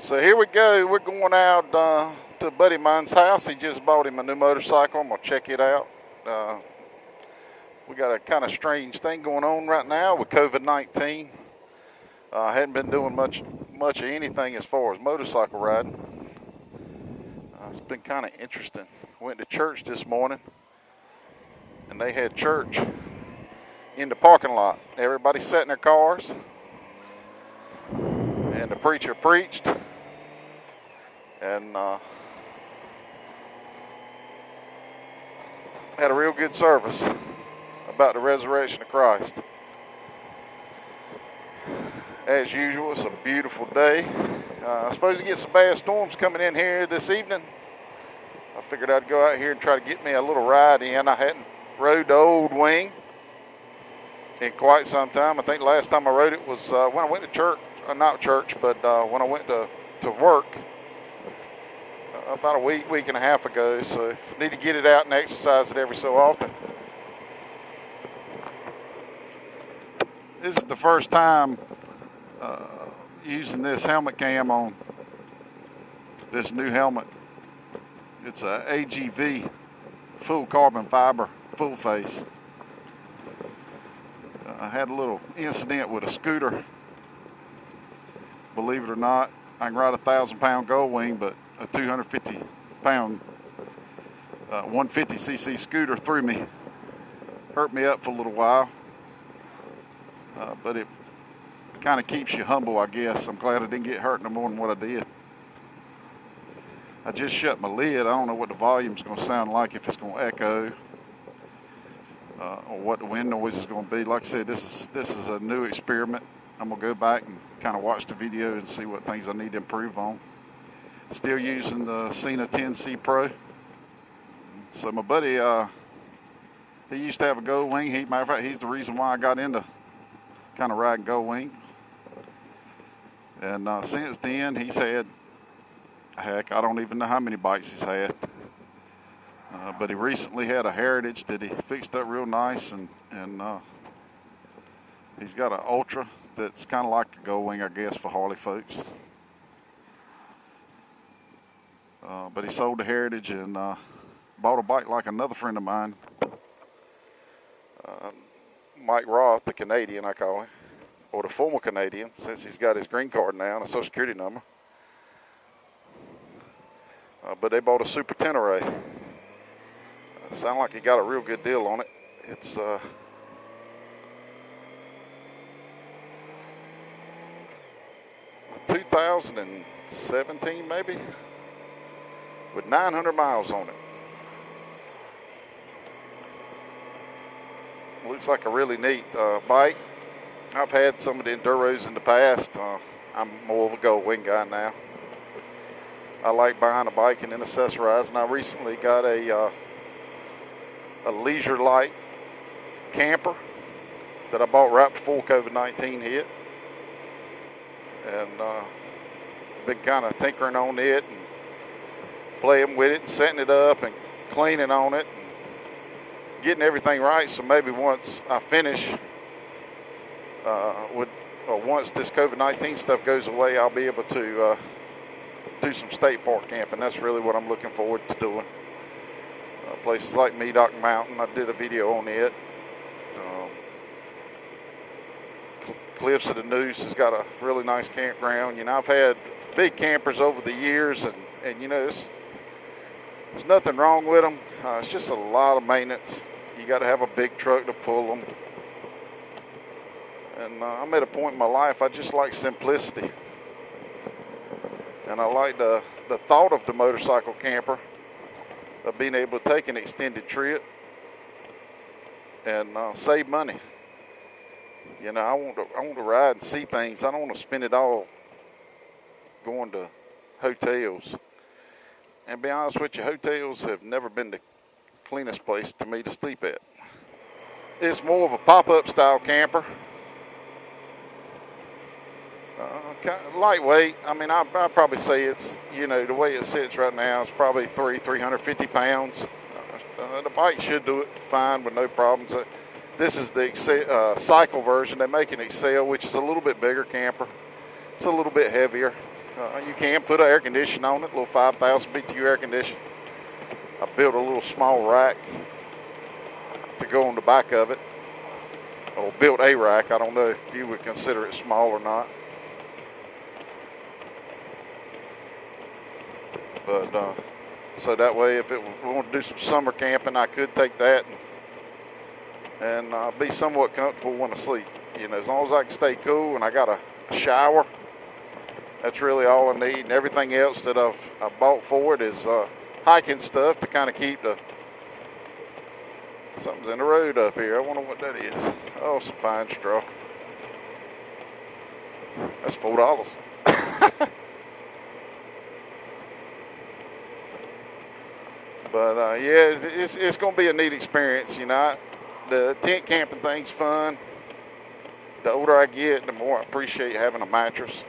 So here we go. We're going out to a buddy of mine's house. He just bought him a new motorcycle. I'm going to check it out. We got a kind of strange thing going on right now with COVID-19. I hadn't been doing much of anything as far as motorcycle riding. It's been kind of interesting. Went to church this morning, and they had church in the parking lot. Everybody sat in their cars, and the preacher preached, and had a real good service about the resurrection of Christ. As usual, it's a beautiful day. I'm supposed to get some bad storms coming in here this evening. I figured I'd go out here and try to get me a little ride in. I hadn't rode the old wing in quite some time. I think the last time I rode it was when I went to church, not church, but when I went to work about a week and a half ago. So I need to get it out and exercise it every so often. This is the first time using this helmet cam on this new helmet. It's a AGV full carbon fiber full face. I had a little incident with a scooter. Believe it or not, I can ride a 1,000-pound Gold Wing, but a 250-pound 150cc scooter threw me, hurt me up for a little while. But it kind of keeps you humble, I guess. I'm glad I didn't get hurt no more than what I did. I just shut my lid. I don't know what the volume's going to sound like, if it's going to echo, or what the wind noise is going to be. Like I said, this is a new experiment. I'm going to go back and kind of watch the video and see what things I need to improve on. Still using the Sena 10C Pro. So my buddy, he used to have a Gold Wing. Matter of fact, he's the reason why I got into kind of riding Gold Wing. And since then, he's had, heck, I don't even know how many bikes he's had. But he recently had a Heritage that he fixed up real nice, and he's got an Ultra that's kind of like a Gold Wing, I guess, for Harley folks. But he sold the Heritage and bought a bike like another friend of mine, Mike Roth, the Canadian, I call him, or the former Canadian, since he's got his green card now and a social security number. But they bought a Super Tenere. Sound like he got a real good deal on it. It's 2017 maybe, with 900 miles on it. Looks like a really neat bike. I've had some of the Enduros in the past. I'm more of a Gold Wing guy now. I like buying a bike and then accessorizing. I recently got a Leisure Light camper that I bought right before COVID-19 hit. And been kind of tinkering on it and playing with it and setting it up and cleaning on it and getting everything right. So maybe once I finish once this COVID-19 stuff goes away, I'll be able to do some state park camping. That's really what I'm looking forward to doing. Places like Medoc Mountain, I did a video on it. Cliffs of the Noose has got a really nice campground. You know, I've had big campers over the years, and you know, there's nothing wrong with them. It's just a lot of maintenance. You got to have a big truck to pull them. And I'm at a point in my life, I just like simplicity. And I like the thought of the motorcycle camper, of being able to take an extended trip and save money. You know, I want to ride and see things. I don't want to spend it all going to hotels. And be honest with you, hotels have never been the cleanest place to me to sleep at. It's more of a pop-up style camper. Kind of lightweight. I mean, I'd probably say it's, you know, the way it sits right now, it's probably 350 pounds. The bike should do it fine with no problems. This is the Cycle version. They make an Excel, which is a little bit bigger camper. It's a little bit heavier. You can put an air conditioner on it, a little 5,000 BTU air conditioner. I built a little small rack to go on the back of it. Or built a rack. I don't know if you would consider it small or not. But so that way, if it we want to do some summer camping, I could take that and be somewhat comfortable when I sleep. You know, as long as I can stay cool and I got a shower, that's really all I need. And everything else that I bought for it is hiking stuff to kind of keep the. Something's in the road up here. I wonder what that is. Oh, some pine straw. That's $4. But yeah, it's going to be a neat experience. You know, the tent camping thing's fun. The older I get, the more I appreciate having a mattress.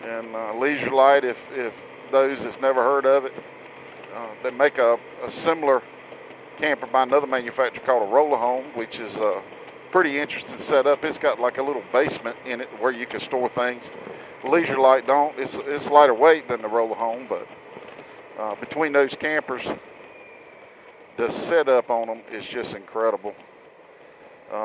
And Leisure Light, if those that's never heard of it, they make a similar camper by another manufacturer called a Roller Home, which is a pretty interesting setup. It's got like a little basement in it where you can store things. Leisure Light don't. It's lighter weight than the Roller Home, but between those campers, the setup on them is just incredible.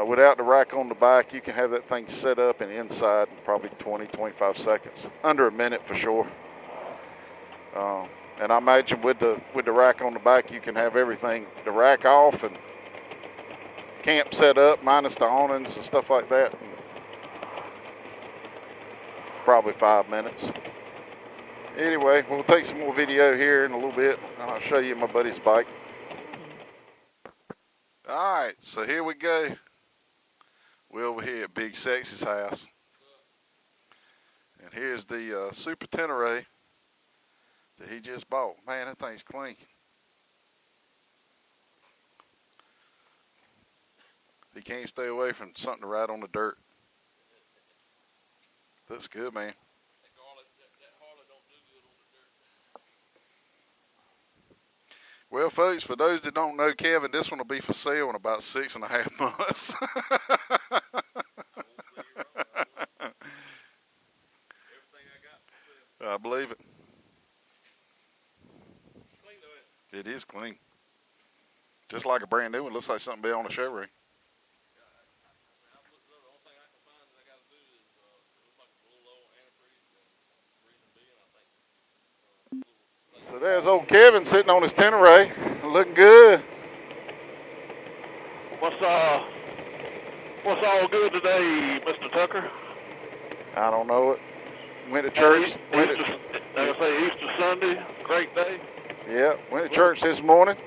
Without the rack on the back, you can have that thing set up and inside in probably 20-25 seconds, under a minute for sure. And I imagine with the rack on the back, you can have everything, the rack off and camp set up, minus the awnings and stuff like that, in probably 5 minutes. Anyway, we'll take some more video here in a little bit, and I'll show you my buddy's bike. All right, so here we go. We're over here at Big Sexy's house. And here's the Super Tenere that he just bought. Man, that thing's clean. He can't stay away from something to ride on the dirt. That's good, man. That Harley don't do good on the dirt. Well, folks, for those that don't know Kevin, this one will be for sale in about 6.5 months. I believe it. Clean though, It is clean. Just like a brand new one. Looks like something be on the show ring. So there's old Kevin sitting on his Tenere, looking good. What's all good today, Mr. Tucker? I don't know it. Went to church. Like I say, Easter Sunday, great day. Yeah, went to church this morning.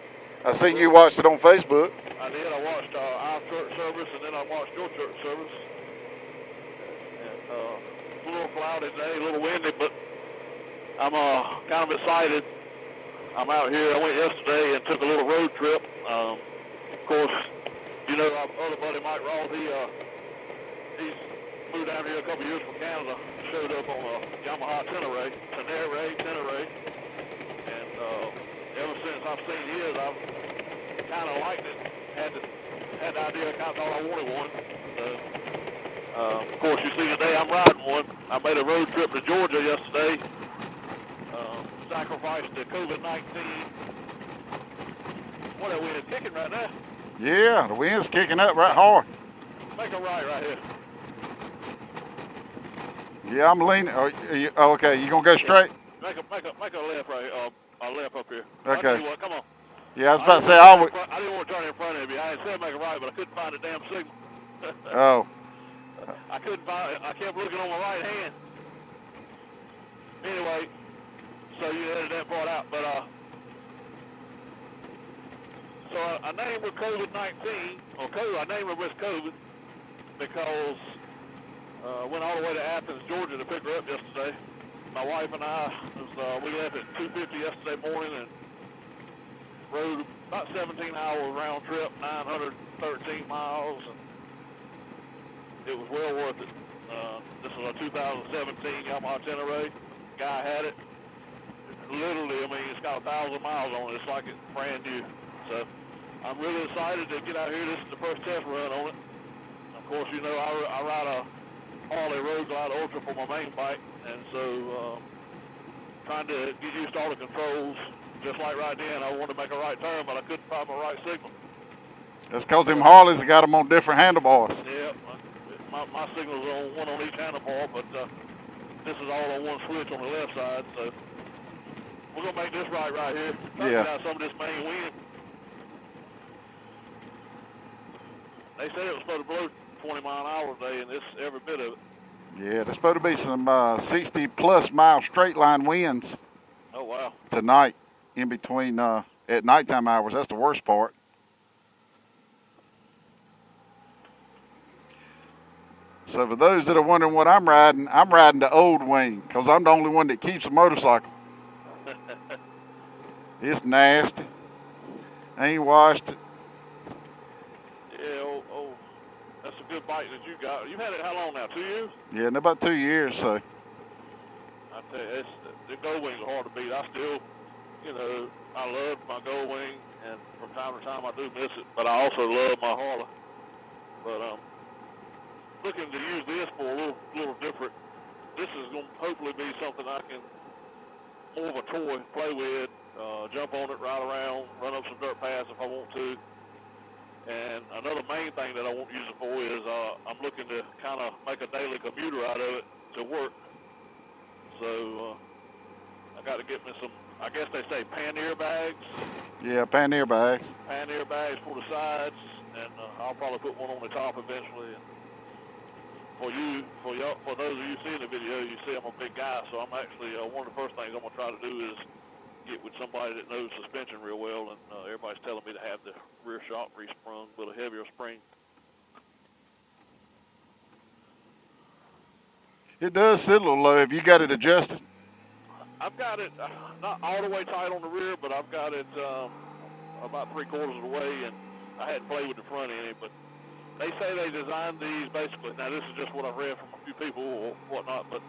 I seen you watched it on Facebook. I did. I watched our church service, and then I watched your church service. And, a little cloudy day, a little windy, but I'm kind of excited. I'm out here. I went yesterday and took a little road trip. Of course, you know, our other buddy Mike Ross, he's moved down here a couple years from Canada, showed up on a Yamaha Tenere. And ever since I've seen his, I've kind of liked it. Had the idea, kind of thought I wanted one. So, of course, you see today I'm riding one. I made a road trip to Georgia yesterday. Sacrificed to COVID-19. What, that wind is kicking right now? Yeah, the wind's kicking up right hard. Make a right here. Yeah, I'm leaning. Okay, you gonna go straight? Make a left right here. A left up here. Okay. What, come on. Yeah, I was about to say I would. I didn't want to turn in front of you. I said make a right, but I couldn't find a damn signal. Oh. I couldn't find it. I kept looking on my right hand. Anyway, so you edited that part out, but so I named her COVID-19, or I named her with COVID because went all the way to Athens, Georgia to pick her up yesterday. My wife and I, we left at 2:50 yesterday morning and rode about 17 hours round trip, 913 miles, and it was well worth it. This is a 2017 Yamaha Tenere. Guy had it. Literally, I mean, it's got 1,000 miles on it. It's like it's brand new. So I'm really excited to get out here. This is the first test run on it. Of course, you know, I ride a Harley Road Glide Ultra for my main bike, and so trying to get used to all the controls. Just like right then, I wanted to make a right turn, but I couldn't find my right signal. That's because them Harleys have got them on different handlebars. Yeah, my signal's on one on each handlebar, but this is all on one switch on the left side, so we're going to make this right here. Try to get out some of this main wind. They said it was supposed to blow 20 mile an hour a day, and it's every bit of it. Yeah, there's supposed to be some 60-plus mile straight line winds. Oh, wow. Tonight, in between at nighttime hours. That's the worst part. So for those that are wondering what I'm riding the old wing because I'm the only one that keeps a motorcycle. It's nasty. Ain't washed it. Yeah, that's a good bike that you got. You've had it how long now, 2 years? Yeah, in about 2 years, so. I tell you, the Gold Wings are hard to beat. I still, I love my Gold Wing, and from time to time I do miss it, but I also love my Harley. But looking to use this for a little different. This is going to hopefully be something I can, more of a toy, play with, jump on it, ride around, run up some dirt paths if I want to. And another main thing that I won't use it for is I'm looking to kind of make a daily commuter out of it to work. So I got to get me some, I guess they say pannier bags. Yeah, pannier bags. Pannier bags for the sides, and I'll probably put one on the top eventually. And for those of you seeing the video, you see I'm a big guy, so I'm actually, one of the first things I'm going to try to do is get with somebody that knows suspension real well, and everybody's telling me to have the rear shock re-sprung with a heavier spring. It does sit a little low. Have you got it adjusted? I've got it not all the way tight on the rear, but I've got it about 3/4 of the way, and I hadn't played with the front end, but they say they designed these basically. Now, this is just what I've read from a few people or whatnot, but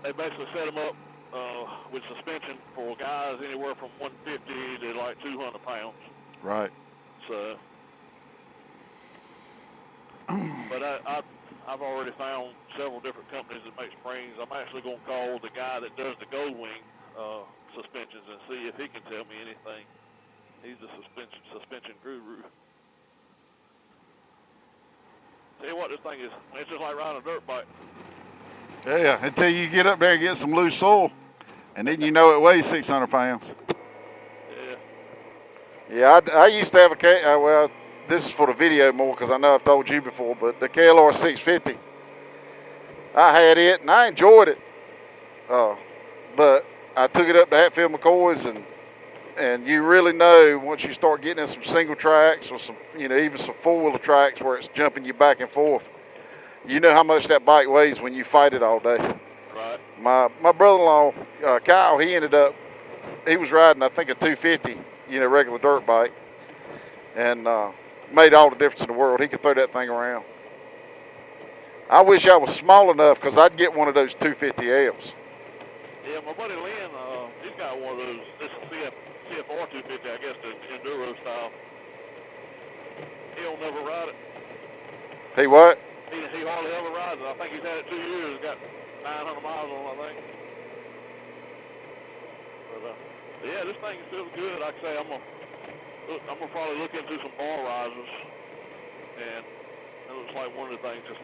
they basically set them up with suspension for guys anywhere from 150 to like 200 pounds. Right. So, but I've already found several different companies that make springs. I'm actually going to call the guy that does the Gold Wing suspensions and see if he can tell me anything. He's a suspension guru. Tell you what, this thing is, it's just like riding a dirt bike. Yeah, until you get up there and get some loose soil. And then you know it weighs 600 pounds. Yeah. Yeah, I used to have a, well, this is for the video more because I know I've told you before, but the KLR 650. I had it and I enjoyed it. But I took it up to Hatfield McCoy's and you really know once you start getting in some single tracks or some, even some four-wheeler tracks where it's jumping you back and forth, you know how much that bike weighs when you fight it all day. Right. My brother-in-law, Kyle, he was riding, I think, a 250, regular dirt bike, and made all the difference in the world. He could throw that thing around. I wish I was small enough because I'd get one of those 250Ls. Yeah, my buddy Lynn, he's got one of those. This is CFR 250, I guess, the enduro style. He'll never ride it. He what? He hardly ever rides it. I think he's had it 2 years. Got 900 miles on it, I think. But yeah, this thing feels good. Like I say, I'm gonna probably look into some bar risers, and it looks like one of the things. Just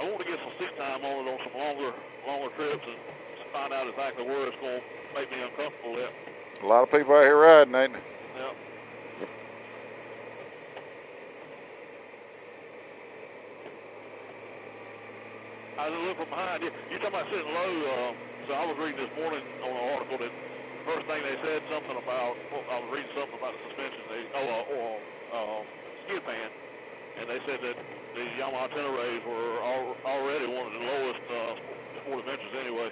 I want to get some seat time on it on some longer trips and find out exactly where it's going to make me uncomfortable at. A lot of people out here riding, ain't there? Yeah. I was looking behind you. You're talking about sitting low. So I was reading this morning on an article that first thing they said something about, I was reading something about the suspension, skid pan, and they said that the Yamaha Tenerays were already one of the lowest sport adventures anyway.